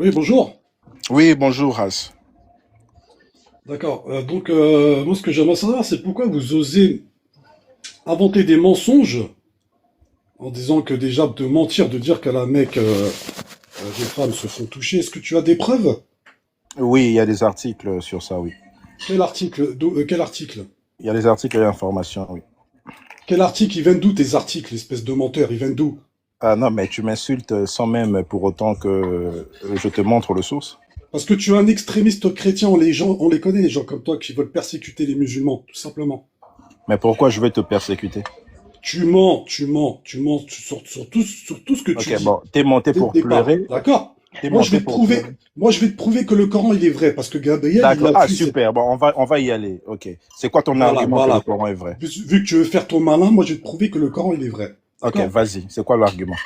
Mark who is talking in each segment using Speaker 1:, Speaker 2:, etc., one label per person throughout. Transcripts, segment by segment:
Speaker 1: Oui, bonjour.
Speaker 2: Oui, bonjour, As.
Speaker 1: D'accord. Moi, ce que j'aimerais savoir, c'est pourquoi vous osez inventer des mensonges en disant que déjà de mentir, de dire qu'à la Mecque, des femmes se font toucher. Est-ce que tu as des preuves?
Speaker 2: Oui, il y a des articles sur ça, oui.
Speaker 1: Quel article? Quel article?
Speaker 2: Il y a des articles et informations, oui.
Speaker 1: Quel article? Ils viennent d'où tes articles, espèce de menteur? Ils viennent d'où?
Speaker 2: Ah non, mais tu m'insultes sans même pour autant que je te montre le source.
Speaker 1: Parce que tu es un extrémiste chrétien. Les gens, on les connaît, les gens comme toi qui veulent persécuter les musulmans, tout simplement.
Speaker 2: Mais pourquoi je vais te persécuter?
Speaker 1: Tu mens sur tout ce que tu
Speaker 2: Ok,
Speaker 1: dis.
Speaker 2: bon, t'es monté
Speaker 1: Dès le
Speaker 2: pour
Speaker 1: départ.
Speaker 2: pleurer.
Speaker 1: D'accord?
Speaker 2: T'es
Speaker 1: Moi, je
Speaker 2: monté
Speaker 1: vais te
Speaker 2: pour
Speaker 1: prouver,
Speaker 2: pleurer.
Speaker 1: moi, je vais te prouver que le Coran, il est vrai, parce que Gabriel, il
Speaker 2: D'accord.
Speaker 1: a
Speaker 2: Ah,
Speaker 1: pris cette,
Speaker 2: super. Bon, on va y aller. Ok. C'est quoi ton
Speaker 1: voilà,
Speaker 2: argument que le
Speaker 1: voilà.
Speaker 2: Coran est vrai?
Speaker 1: Vu que tu veux faire ton malin, moi, je vais te prouver que le Coran, il est vrai.
Speaker 2: Ok,
Speaker 1: D'accord?
Speaker 2: vas-y. C'est quoi l'argument?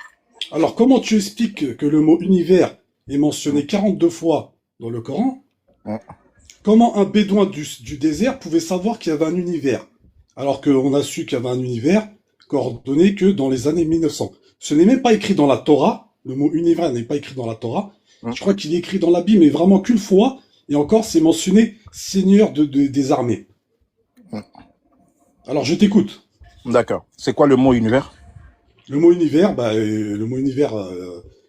Speaker 1: Alors, comment tu expliques que le mot univers est mentionné 42 fois dans le Coran?
Speaker 2: Hum,
Speaker 1: Comment un bédouin du désert pouvait savoir qu'il y avait un univers? Alors qu'on a su qu'il y avait un univers coordonné que dans les années 1900. Ce n'est même pas écrit dans la Torah. Le mot univers n'est pas écrit dans la Torah.
Speaker 2: hum,
Speaker 1: Je crois qu'il est écrit dans la Bible, mais vraiment qu'une fois. Et encore, c'est mentionné Seigneur des armées.
Speaker 2: hum.
Speaker 1: Alors, je t'écoute.
Speaker 2: D'accord. C'est quoi le mot univers?
Speaker 1: Le mot univers,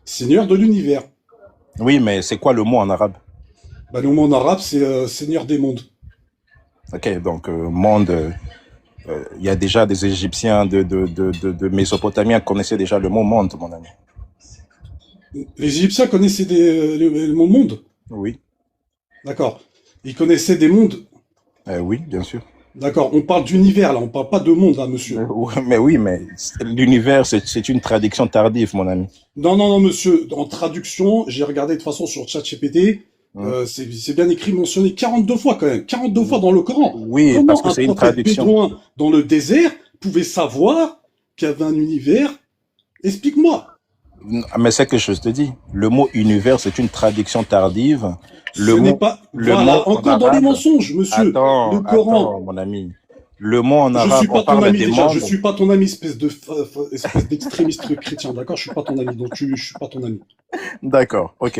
Speaker 1: Seigneur de l'univers.
Speaker 2: Oui, mais c'est quoi le mot en arabe?
Speaker 1: Le mot en arabe, c'est Seigneur des mondes.
Speaker 2: Ok, donc monde. Il y a déjà des Égyptiens de Mésopotamie qui connaissaient déjà le mot monde, mon ami.
Speaker 1: Les Égyptiens connaissaient le mot monde.
Speaker 2: Oui,
Speaker 1: D'accord. Ils connaissaient des mondes.
Speaker 2: oui, bien sûr.
Speaker 1: D'accord. On parle d'univers, là. On parle pas de monde, là, monsieur.
Speaker 2: Ouais, mais oui, mais l'univers, c'est une traduction tardive, mon ami.
Speaker 1: Non, non, non, monsieur. En traduction, j'ai regardé de toute façon sur ChatGPT.
Speaker 2: Hein.
Speaker 1: C'est bien écrit, mentionné 42 fois quand même. 42 fois dans le Coran.
Speaker 2: Oui, parce
Speaker 1: Comment
Speaker 2: que
Speaker 1: un
Speaker 2: c'est une
Speaker 1: prophète
Speaker 2: traduction.
Speaker 1: bédouin dans le désert pouvait savoir qu'il y avait un univers? Explique-moi.
Speaker 2: Mais c'est que je te dis, le mot univers, c'est une traduction tardive.
Speaker 1: Ce n'est pas...
Speaker 2: Le
Speaker 1: Voilà,
Speaker 2: mot en
Speaker 1: encore dans les
Speaker 2: arabe,
Speaker 1: mensonges, monsieur. Le Coran.
Speaker 2: attends, mon ami. Le mot en
Speaker 1: Je
Speaker 2: arabe,
Speaker 1: suis
Speaker 2: on
Speaker 1: pas ton
Speaker 2: parle
Speaker 1: ami
Speaker 2: des
Speaker 1: déjà. Je
Speaker 2: mondes.
Speaker 1: suis pas ton ami, espèce d'extrémiste chrétien. D'accord? Je suis pas ton ami. Je suis pas ton ami.
Speaker 2: D'accord, ok.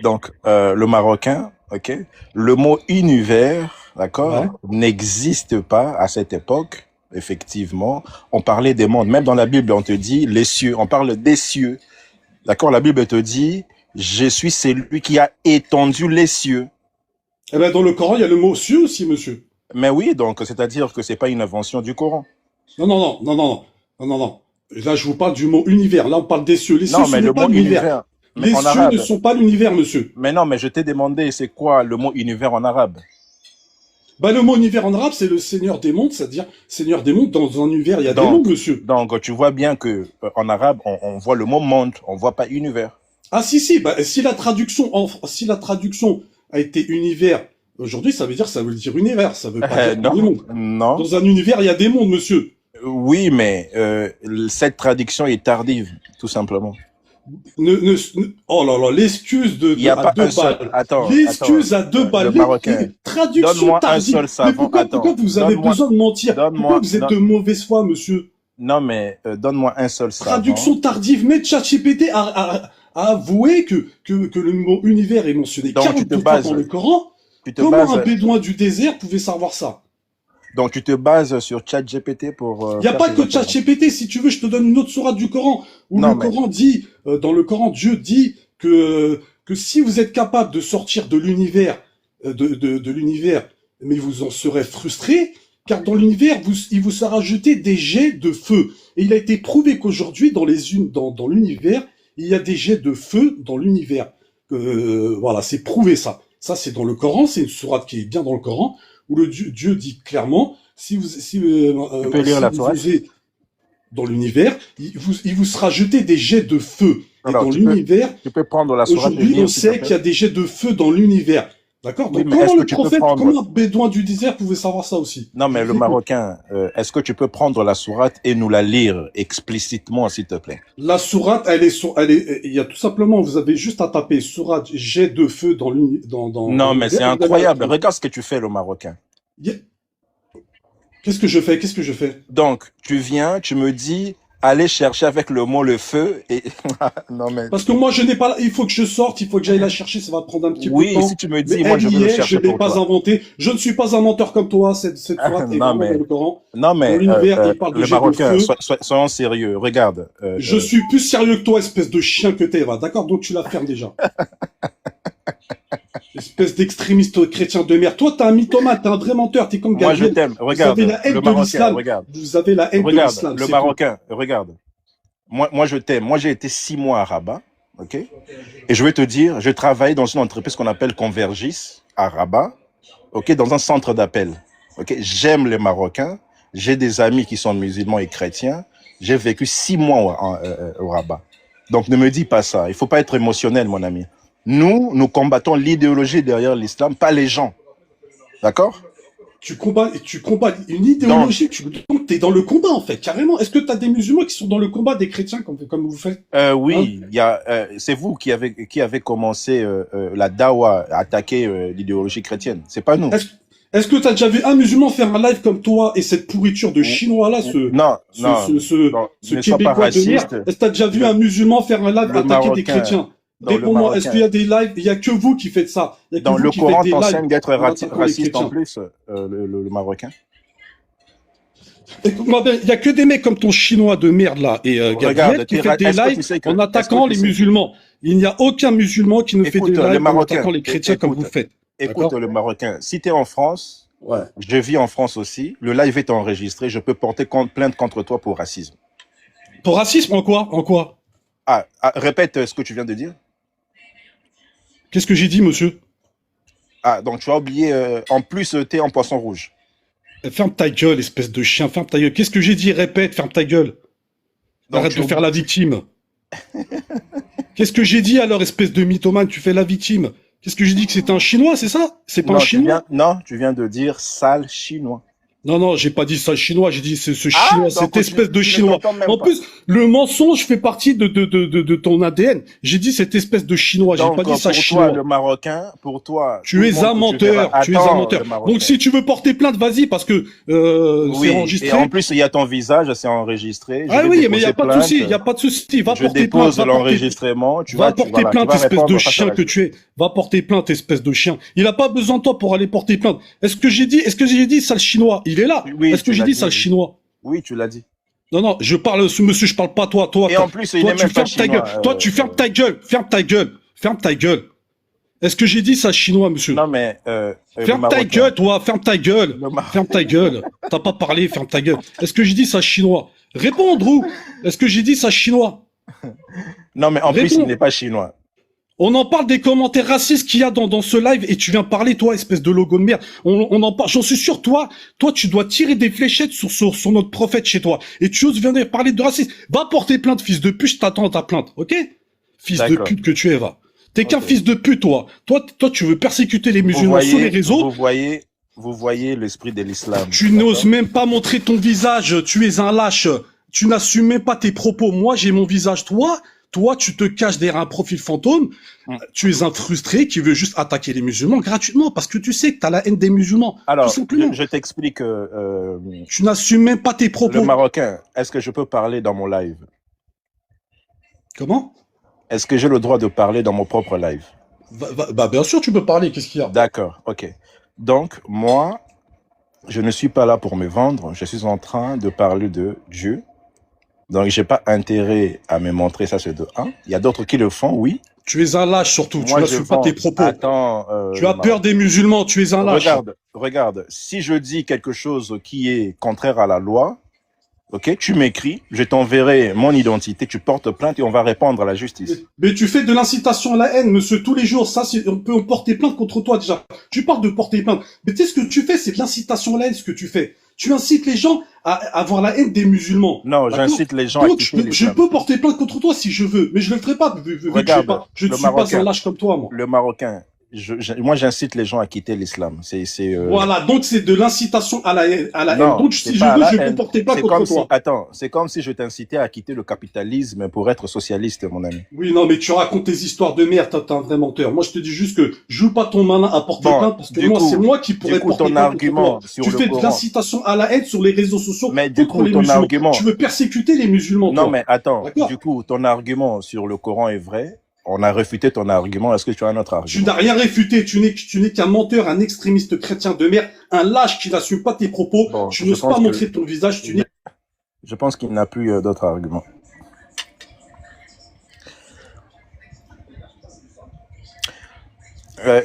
Speaker 2: Donc, le marocain, ok. Le mot univers,
Speaker 1: Ouais.
Speaker 2: d'accord, n'existe pas à cette époque. Effectivement, on parlait des mondes. Même dans la Bible, on te dit les cieux. On parle des cieux. D'accord, la Bible te dit, je suis celui qui a étendu les cieux.
Speaker 1: Eh ben, dans le Coran, il y a le mot cieux aussi, monsieur.
Speaker 2: Mais oui, donc, c'est-à-dire que c'est pas une invention du Coran.
Speaker 1: Non, non, non, non, non, non, non, non. Là, je vous parle du mot univers. Là, on parle des cieux. Les cieux,
Speaker 2: Non,
Speaker 1: ce
Speaker 2: mais
Speaker 1: n'est
Speaker 2: le
Speaker 1: pas
Speaker 2: mot
Speaker 1: l'univers.
Speaker 2: univers, mais
Speaker 1: Les
Speaker 2: en
Speaker 1: cieux ne
Speaker 2: arabe.
Speaker 1: sont pas l'univers, monsieur.
Speaker 2: Mais non, mais je t'ai demandé, c'est quoi le mot univers en arabe?
Speaker 1: Le mot univers en arabe, c'est le Seigneur des mondes, c'est-à-dire Seigneur des mondes. Dans un univers, il y a des mondes,
Speaker 2: Donc,
Speaker 1: monsieur.
Speaker 2: donc, tu vois bien que en arabe, on voit le mot monde, on voit pas univers.
Speaker 1: Ah, si, si. Si la traduction a été univers aujourd'hui, ça veut dire univers. Ça veut pas dire qu'il y a des
Speaker 2: Non,
Speaker 1: mondes.
Speaker 2: non.
Speaker 1: Dans un univers, il y a des mondes, monsieur.
Speaker 2: Oui, mais cette traduction est tardive, tout simplement.
Speaker 1: Oh là là, l'excuse
Speaker 2: Il n'y a
Speaker 1: à
Speaker 2: pas
Speaker 1: deux
Speaker 2: un seul.
Speaker 1: balles.
Speaker 2: Attends,
Speaker 1: L'excuse à deux
Speaker 2: le
Speaker 1: balles.
Speaker 2: Marocain.
Speaker 1: Traduction
Speaker 2: Donne-moi un
Speaker 1: tardive.
Speaker 2: seul
Speaker 1: Mais
Speaker 2: savant.
Speaker 1: pourquoi
Speaker 2: Attends,
Speaker 1: vous avez besoin de mentir? Pourquoi
Speaker 2: donne-moi,
Speaker 1: vous êtes de mauvaise foi, monsieur?
Speaker 2: non, mais donne-moi un seul savant.
Speaker 1: Traduction tardive. Mais ChatGPT a avoué que le mot univers est mentionné
Speaker 2: Donc tu te
Speaker 1: 42 fois dans
Speaker 2: bases,
Speaker 1: le Coran.
Speaker 2: tu te
Speaker 1: Comment un
Speaker 2: bases,
Speaker 1: bédouin du désert pouvait savoir ça?
Speaker 2: donc tu te bases sur ChatGPT pour
Speaker 1: Il n'y a
Speaker 2: faire
Speaker 1: pas
Speaker 2: tes
Speaker 1: que
Speaker 2: affirmations.
Speaker 1: ChatGPT. Si tu veux, je te donne une autre sourate du Coran où le
Speaker 2: Non, mais
Speaker 1: Coran dit, dans le Coran, Dieu dit que si vous êtes capable de sortir de l'univers, de l'univers, mais vous en serez frustré, car dans l'univers, il vous sera jeté des jets de feu. Et il a été prouvé qu'aujourd'hui, dans l'univers, il y a des jets de feu dans l'univers. Voilà, c'est prouvé ça. Ça, c'est dans le Coran. C'est une sourate qui est bien dans le Coran où Dieu dit clairement
Speaker 2: tu peux lire
Speaker 1: si
Speaker 2: la
Speaker 1: vous
Speaker 2: sourate.
Speaker 1: osez dans l'univers, il vous sera jeté des jets de feu. Et
Speaker 2: Alors
Speaker 1: dans l'univers,
Speaker 2: tu peux prendre la sourate et
Speaker 1: aujourd'hui, on
Speaker 2: lire, s'il te
Speaker 1: sait qu'il y
Speaker 2: plaît.
Speaker 1: a des jets de feu dans l'univers. D'accord?
Speaker 2: Oui,
Speaker 1: Donc
Speaker 2: mais
Speaker 1: comment
Speaker 2: est-ce que
Speaker 1: le
Speaker 2: tu peux
Speaker 1: prophète,
Speaker 2: prendre,
Speaker 1: comment un bédouin du désert pouvait savoir ça aussi?
Speaker 2: non,
Speaker 1: Je
Speaker 2: mais le
Speaker 1: vous écoute.
Speaker 2: Marocain, est-ce que tu peux prendre la sourate et nous la lire explicitement, s'il te plaît?
Speaker 1: La sourate, il y a tout simplement, vous avez juste à taper sourate jet de feu dans
Speaker 2: Non, mais
Speaker 1: l'univers
Speaker 2: c'est
Speaker 1: et vous allez la
Speaker 2: incroyable.
Speaker 1: trouver.
Speaker 2: Regarde ce que tu fais, le Marocain.
Speaker 1: Y a- Qu'est-ce que je fais? Qu'est-ce que je fais?
Speaker 2: Donc, tu viens, tu me dis, aller chercher avec le mot le feu et non mais
Speaker 1: Parce que moi, je n'ai pas, il faut que je sorte, il faut que j'aille la chercher, ça va prendre un petit peu de
Speaker 2: oui,
Speaker 1: temps.
Speaker 2: si tu me
Speaker 1: Mais
Speaker 2: dis, moi
Speaker 1: elle
Speaker 2: je vais
Speaker 1: y
Speaker 2: le
Speaker 1: est, je
Speaker 2: chercher
Speaker 1: ne l'ai
Speaker 2: pour
Speaker 1: pas
Speaker 2: toi.
Speaker 1: inventé. Je ne suis pas un menteur comme toi, cette phrase est
Speaker 2: Non
Speaker 1: vraiment dans
Speaker 2: mais
Speaker 1: le Coran.
Speaker 2: non
Speaker 1: Dans
Speaker 2: mais
Speaker 1: l'univers, il parle de
Speaker 2: le
Speaker 1: jet de
Speaker 2: Marocain,
Speaker 1: feu.
Speaker 2: soyons sérieux. Regarde,
Speaker 1: Je suis plus sérieux que toi, espèce de chien que t'es, va. D'accord? Donc tu la fermes déjà. Espèce d'extrémiste chrétien de merde. Toi, t'es un mythomane, t'es un vrai menteur, t'es comme
Speaker 2: moi je
Speaker 1: Gabriel.
Speaker 2: t'aime.
Speaker 1: Vous
Speaker 2: Regarde,
Speaker 1: avez la haine
Speaker 2: le
Speaker 1: de
Speaker 2: Marocain,
Speaker 1: l'islam.
Speaker 2: regarde,
Speaker 1: Vous avez la haine de
Speaker 2: regarde,
Speaker 1: l'islam,
Speaker 2: le
Speaker 1: c'est tout.
Speaker 2: Marocain, regarde. Moi je t'aime. Moi j'ai été 6 mois à Rabat, ok? Et je vais te dire, je travaille dans une entreprise qu'on appelle Convergis à Rabat, ok, dans un centre d'appel. Ok, j'aime les Marocains. J'ai des amis qui sont musulmans et chrétiens. J'ai vécu 6 mois au Rabat. Donc ne me dis pas ça. Il faut pas être émotionnel, mon ami. Nous combattons l'idéologie derrière l'islam, pas les gens. D'accord?
Speaker 1: Tu combats une
Speaker 2: Donc,
Speaker 1: idéologie, donc t'es dans le combat, en fait, carrément. Est-ce que t'as des musulmans qui sont dans le combat des chrétiens, comme vous faites? Hein?
Speaker 2: oui, il y a, c'est vous qui avez commencé la dawa à attaquer l'idéologie chrétienne. C'est pas nous.
Speaker 1: Est-ce que t'as déjà vu un musulman faire un live comme toi et cette pourriture de chinois là,
Speaker 2: Non,
Speaker 1: ce
Speaker 2: ne sois pas
Speaker 1: québécois de merde?
Speaker 2: raciste.
Speaker 1: Est-ce que t'as déjà vu un musulman faire un live
Speaker 2: Le
Speaker 1: attaquer des
Speaker 2: Marocain,
Speaker 1: chrétiens?
Speaker 2: dans le
Speaker 1: Réponds-moi, est-ce qu'il y
Speaker 2: Marocain,
Speaker 1: a des lives? Il y a que vous qui faites ça. Il y a que
Speaker 2: dans
Speaker 1: vous
Speaker 2: le
Speaker 1: qui faites
Speaker 2: Coran
Speaker 1: des lives
Speaker 2: t'enseigne d'être
Speaker 1: en attaquant les
Speaker 2: raciste en
Speaker 1: chrétiens.
Speaker 2: plus, le Marocain.
Speaker 1: Écoute-moi bien, il y a que des mecs comme ton chinois de merde là et Gabriel
Speaker 2: Regarde,
Speaker 1: qui fait des
Speaker 2: est-ce que tu
Speaker 1: lives
Speaker 2: sais que,
Speaker 1: en
Speaker 2: est-ce que
Speaker 1: attaquant
Speaker 2: tu
Speaker 1: les
Speaker 2: sais,
Speaker 1: musulmans. Il n'y a aucun musulman qui ne fait
Speaker 2: écoute,
Speaker 1: des
Speaker 2: le
Speaker 1: lives en
Speaker 2: Marocain,
Speaker 1: attaquant les chrétiens comme vous
Speaker 2: écoute,
Speaker 1: faites.
Speaker 2: écoute
Speaker 1: D'accord?
Speaker 2: le Marocain. Si tu es en France,
Speaker 1: Ouais.
Speaker 2: je vis en France aussi, le live est enregistré, je peux porter plainte contre toi pour racisme.
Speaker 1: Pour racisme, en quoi? En quoi?
Speaker 2: Répète ce que tu viens de dire.
Speaker 1: Qu'est-ce que j'ai dit, monsieur?
Speaker 2: Donc tu as oublié, en plus, tu es en poisson rouge.
Speaker 1: Ferme ta gueule, espèce de chien, ferme ta gueule. Qu'est-ce que j'ai dit? Répète, ferme ta gueule.
Speaker 2: Donc,
Speaker 1: Arrête de faire la victime. Qu'est-ce que j'ai dit alors, espèce de mythomane? Tu fais la victime. Qu'est-ce que j'ai dit? Que c'était un chinois, c'est ça? C'est pas un chinois?
Speaker 2: Tu viens de dire sale chinois.
Speaker 1: Non, j'ai pas dit ça chinois, j'ai dit ce chinois, cette espèce de
Speaker 2: tu ne
Speaker 1: chinois.
Speaker 2: t'entends même
Speaker 1: En
Speaker 2: pas.
Speaker 1: plus, le mensonge fait partie de ton ADN. J'ai dit cette espèce de chinois, j'ai
Speaker 2: Donc
Speaker 1: pas dit ça
Speaker 2: pour
Speaker 1: chinois.
Speaker 2: toi, le Marocain, pour toi, tout
Speaker 1: Tu
Speaker 2: le
Speaker 1: es un
Speaker 2: monde que tu verras-
Speaker 1: menteur, tu es un
Speaker 2: Attends,
Speaker 1: menteur.
Speaker 2: le Marocain.
Speaker 1: Donc si tu veux porter plainte, vas-y, parce que
Speaker 2: Oui,
Speaker 1: c'est
Speaker 2: et
Speaker 1: enregistré.
Speaker 2: en plus, il y a ton visage, c'est enregistré. Je
Speaker 1: Ah
Speaker 2: vais
Speaker 1: oui, mais il y a
Speaker 2: déposer
Speaker 1: pas de
Speaker 2: plainte.
Speaker 1: souci, il y a pas de souci. Va
Speaker 2: Je
Speaker 1: porter plainte,
Speaker 2: dépose
Speaker 1: va porter,
Speaker 2: l'enregistrement. Tu
Speaker 1: va
Speaker 2: vas,
Speaker 1: porter
Speaker 2: voilà, tu
Speaker 1: plainte,
Speaker 2: vas
Speaker 1: espèce de
Speaker 2: répondre face à
Speaker 1: chien
Speaker 2: la
Speaker 1: que tu es. Va porter plainte, espèce de chien. Il a pas besoin de toi pour aller porter plainte. Est-ce que j'ai dit, sale chinois? Il est là.
Speaker 2: Oui,
Speaker 1: Est-ce que
Speaker 2: tu
Speaker 1: j'ai
Speaker 2: l'as
Speaker 1: dit,
Speaker 2: dit,
Speaker 1: sale
Speaker 2: oui.
Speaker 1: chinois?
Speaker 2: Oui, tu l'as dit.
Speaker 1: Non, je parle, ce monsieur, je parle pas toi. Toi,
Speaker 2: Et en plus, il
Speaker 1: toi,
Speaker 2: n'est
Speaker 1: tu
Speaker 2: même pas
Speaker 1: fermes ta gueule.
Speaker 2: chinois.
Speaker 1: Toi, tu fermes ta gueule. Ferme ta gueule. Est-ce que j'ai dit ça chinois, monsieur?
Speaker 2: Non, mais
Speaker 1: Ferme
Speaker 2: le
Speaker 1: ta
Speaker 2: Marocain,
Speaker 1: gueule, toi. Ferme ta gueule.
Speaker 2: le Mar-
Speaker 1: Ferme ta gueule. T'as pas parlé, ferme ta gueule. Est-ce que j'ai dit ça chinois? Réponds, Drew. Est-ce que j'ai dit ça chinois?
Speaker 2: Non, mais en plus,
Speaker 1: Réponds.
Speaker 2: il n'est pas chinois.
Speaker 1: On en parle des commentaires racistes qu'il y a dans ce live et tu viens parler, toi, espèce de logo de merde. On en parle, j'en suis sûr, toi, tu dois tirer des fléchettes sur notre prophète chez toi. Et tu oses venir parler de racisme. Va porter plainte, fils de pute, je t'attends à ta plainte, ok? Fils de
Speaker 2: D'accord.
Speaker 1: pute que tu es, va. T'es qu'un
Speaker 2: Ok.
Speaker 1: fils de pute, toi. Toi, tu veux persécuter les musulmans sur les réseaux.
Speaker 2: Vous voyez l'esprit de l'islam.
Speaker 1: Tu n'oses même pas montrer ton visage. Tu es un lâche. Tu n'assumes même pas tes propos. Moi, j'ai mon visage. Toi, tu te caches derrière un profil fantôme. Tu es un frustré qui veut juste attaquer les musulmans gratuitement parce que tu sais que tu as la haine des musulmans.
Speaker 2: Alors,
Speaker 1: tout simplement.
Speaker 2: je t'explique.
Speaker 1: Tu n'assumes même pas tes propos.
Speaker 2: Le Marocain, est-ce que je peux parler dans mon live?
Speaker 1: Comment?
Speaker 2: Est-ce que j'ai le droit de parler dans mon propre live?
Speaker 1: Bah, bien sûr, tu peux parler. Qu'est-ce qu'il y a?
Speaker 2: D'accord, ok. Donc, moi, je ne suis pas là pour me vendre. Je suis en train de parler de Dieu. Donc, j'ai pas intérêt à me montrer, ça c'est de un. Il y a d'autres qui le font, oui.
Speaker 1: Tu es un lâche surtout. Tu
Speaker 2: Moi, je
Speaker 1: n'assumes pas
Speaker 2: vends.
Speaker 1: tes propos.
Speaker 2: Attends.
Speaker 1: Tu as peur des musulmans. Tu es un lâche.
Speaker 2: Regarde. Si je dis quelque chose qui est contraire à la loi, ok, tu m'écris, je t'enverrai mon identité, tu portes plainte et on va répondre à la justice.
Speaker 1: Mais tu fais de l'incitation à la haine, monsieur, tous les jours. Ça, on peut porter plainte contre toi déjà. Tu parles de porter plainte. Mais tu sais, ce que tu fais, c'est de l'incitation à la haine, ce que tu fais. Tu incites les gens à avoir la haine des musulmans.
Speaker 2: Non,
Speaker 1: D'accord?
Speaker 2: j'incite les gens à
Speaker 1: Donc,
Speaker 2: quitter
Speaker 1: je
Speaker 2: l'islam.
Speaker 1: peux porter plainte contre toi si je veux, mais je ne le ferai pas, vu que
Speaker 2: Regarde,
Speaker 1: je ne
Speaker 2: le
Speaker 1: suis pas
Speaker 2: Marocain.
Speaker 1: un lâche comme toi, moi.
Speaker 2: Le Marocain, moi, j'incite les gens à quitter l'islam.
Speaker 1: Voilà, donc c'est de l'incitation à la haine.
Speaker 2: Non,
Speaker 1: Donc
Speaker 2: c'est
Speaker 1: si je
Speaker 2: pas à
Speaker 1: veux,
Speaker 2: la
Speaker 1: je vais me
Speaker 2: haine.
Speaker 1: porter plainte
Speaker 2: C'est comme
Speaker 1: contre
Speaker 2: si,
Speaker 1: toi.
Speaker 2: attends, c'est comme si je t'incitais à quitter le capitalisme pour être socialiste, mon ami.
Speaker 1: Oui, non, mais tu racontes tes histoires de merde, t'es un vrai menteur. Moi, je te dis juste que joue pas ton malin à porter
Speaker 2: Bon,
Speaker 1: plainte, parce que moi, c'est moi qui pourrais porter
Speaker 2: ton
Speaker 1: plainte contre toi.
Speaker 2: argument sur
Speaker 1: Tu
Speaker 2: le
Speaker 1: fais de
Speaker 2: Coran,
Speaker 1: l'incitation à la haine sur les réseaux sociaux
Speaker 2: mais du
Speaker 1: contre
Speaker 2: coup,
Speaker 1: les
Speaker 2: ton
Speaker 1: musulmans. Tu
Speaker 2: argument,
Speaker 1: veux persécuter les musulmans,
Speaker 2: non,
Speaker 1: toi.
Speaker 2: mais attends, du
Speaker 1: D'accord?
Speaker 2: coup, ton argument sur le Coran est vrai. On a réfuté ton argument. Est-ce que tu as un autre
Speaker 1: Tu n'as
Speaker 2: argument?
Speaker 1: rien réfuté. Tu n'es qu'un menteur, un extrémiste chrétien de merde, un lâche qui n'assume pas tes propos.
Speaker 2: Bon,
Speaker 1: Tu n'oses pas montrer ton visage. Tu n'es
Speaker 2: je pense qu'il n'a plus d'autres arguments.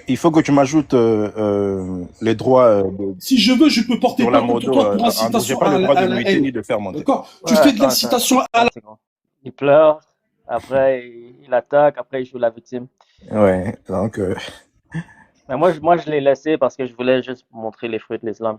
Speaker 2: Il faut que tu m'ajoutes les droits
Speaker 1: Si je veux, je peux porter
Speaker 2: sur la
Speaker 1: plainte contre
Speaker 2: moto.
Speaker 1: toi pour
Speaker 2: Andrew, j'ai
Speaker 1: incitation
Speaker 2: pas le droit de
Speaker 1: à la
Speaker 2: muter
Speaker 1: haine.
Speaker 2: ni de faire monter.
Speaker 1: D'accord? Tu
Speaker 3: Ouais,
Speaker 1: fais de
Speaker 3: attends,
Speaker 1: l'incitation à
Speaker 3: attends une seconde. Il pleure, après il attaque, après il joue la victime.
Speaker 2: Ouais, donc.
Speaker 3: Mais moi je l'ai laissé parce que je voulais juste montrer les fruits de l'islam.